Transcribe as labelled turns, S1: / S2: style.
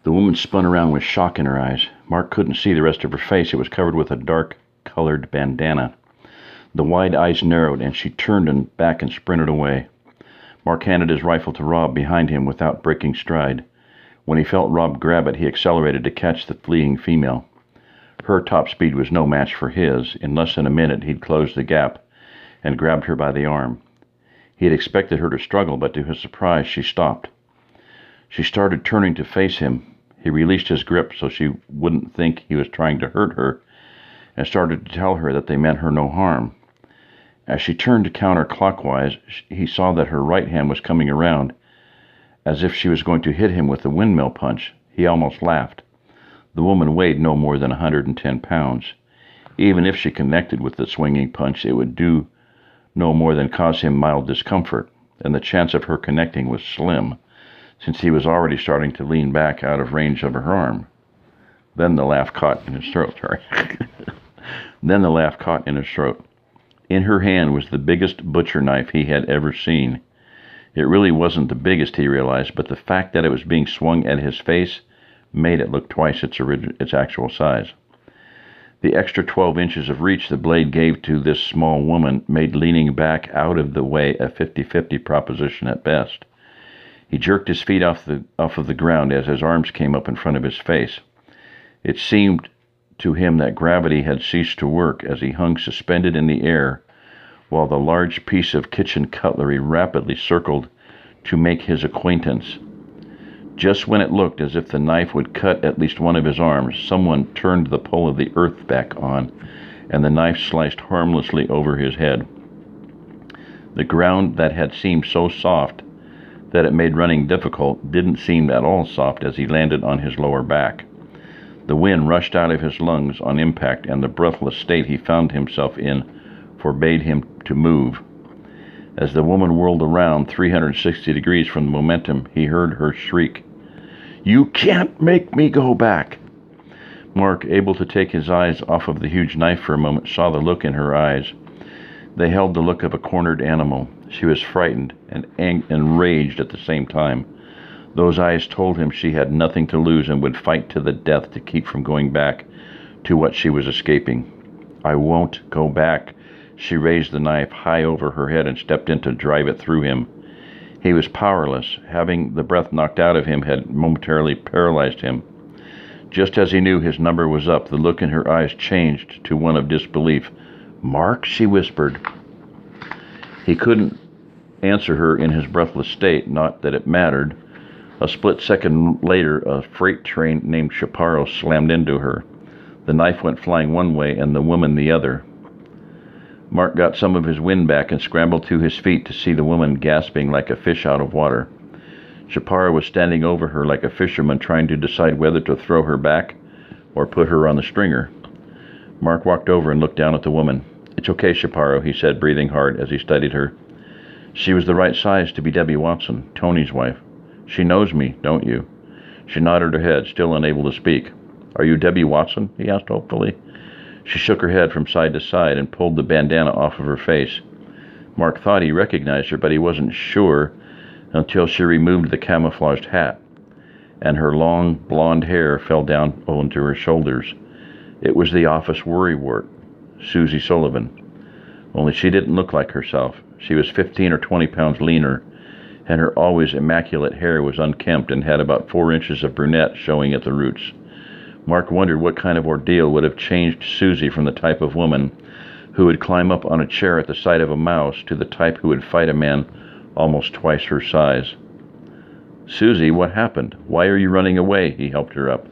S1: The woman spun around with shock in her eyes. Mark couldn't see the rest of her face. It was covered with a dark-colored bandana. The wide eyes narrowed, and she turned back and sprinted away. Mark handed his rifle to Rob behind him without breaking stride. When he felt Rob grab it, he accelerated to catch the fleeing female. Her top speed was no match for his. In less than a minute, he'd closed the gap and grabbed her by the arm. He had expected her to struggle, but to his surprise, she stopped. She started turning to face him. He released his grip so she wouldn't think he was trying to hurt her, and started to tell her that they meant her no harm. As she turned counterclockwise, he saw that her right hand was coming around, as if she was going to hit him with a windmill punch. He almost laughed. The woman weighed no more than 110 pounds. Even if she connected with the swinging punch, it would do no more than cause him mild discomfort, and the chance of her connecting was slim, since he was already starting to lean back out of range of her arm. Then the laugh caught in his throat. In her hand was the biggest butcher knife he had ever seen. It really wasn't the biggest, he realized, but the fact that it was being swung at his face made it look twice its actual size. The extra 12 inches of reach the blade gave to this small woman made leaning back out of the way a 50-50 proposition at best. He jerked his feet off of the ground as his arms came up in front of his face. It seemed to him that gravity had ceased to work as he hung suspended in the air, while the large piece of kitchen cutlery rapidly circled to make his acquaintance. Just when it looked as if the knife would cut at least one of his arms, someone turned the pull of the earth back on, and the knife sliced harmlessly over his head. The ground that had seemed so soft that it made running difficult didn't seem at all soft as he landed on his lower back. The wind rushed out of his lungs on impact, and the breathless state he found himself in forbade him to move. As the woman whirled around 360 degrees from the momentum, he heard her shriek, "You can't make me go back!" Mark, able to take his eyes off of the huge knife for a moment, saw the look in her eyes. They held the look of a cornered animal. She was frightened and enraged at the same time. Those eyes told him she had nothing to lose and would fight to the death to keep from going back to what she was escaping. "I won't go back." She raised the knife high over her head and stepped in to drive it through him. He was powerless. Having the breath knocked out of him had momentarily paralyzed him. Just as he knew his number was up, the look in her eyes changed to one of disbelief. "Mark," she whispered. He couldn't answer her in his breathless state, not that it mattered. A split second later, a freight train named Chaparro slammed into her. The knife went flying one way and the woman the other. Mark got some of his wind back and scrambled to his feet to see the woman gasping like a fish out of water. Chaparro was standing over her like a fisherman trying to decide whether to throw her back or put her on the stringer. Mark walked over and looked down at the woman. "It's okay, Chaparro," he said, breathing hard as he studied her. "She was the right size to be Debbie Watson, Tony's wife. She knows me, don't you?" She nodded her head, still unable to speak. "Are you Debbie Watson?" he asked hopefully. She shook her head from side to side and pulled the bandana off of her face. Mark thought he recognized her, but he wasn't sure until she removed the camouflaged hat, and her long blonde hair fell down onto her shoulders. It was the office worrywart, Susie Sullivan. Only she didn't look like herself. She was 15 or 20 pounds leaner, and her always immaculate hair was unkempt and had about 4 inches of brunette showing at the roots. Mark wondered what kind of ordeal would have changed Susie from the type of woman who would climb up on a chair at the sight of a mouse to the type who would fight a man almost twice her size. "Susie, what happened? Why are you running away?" He helped her up.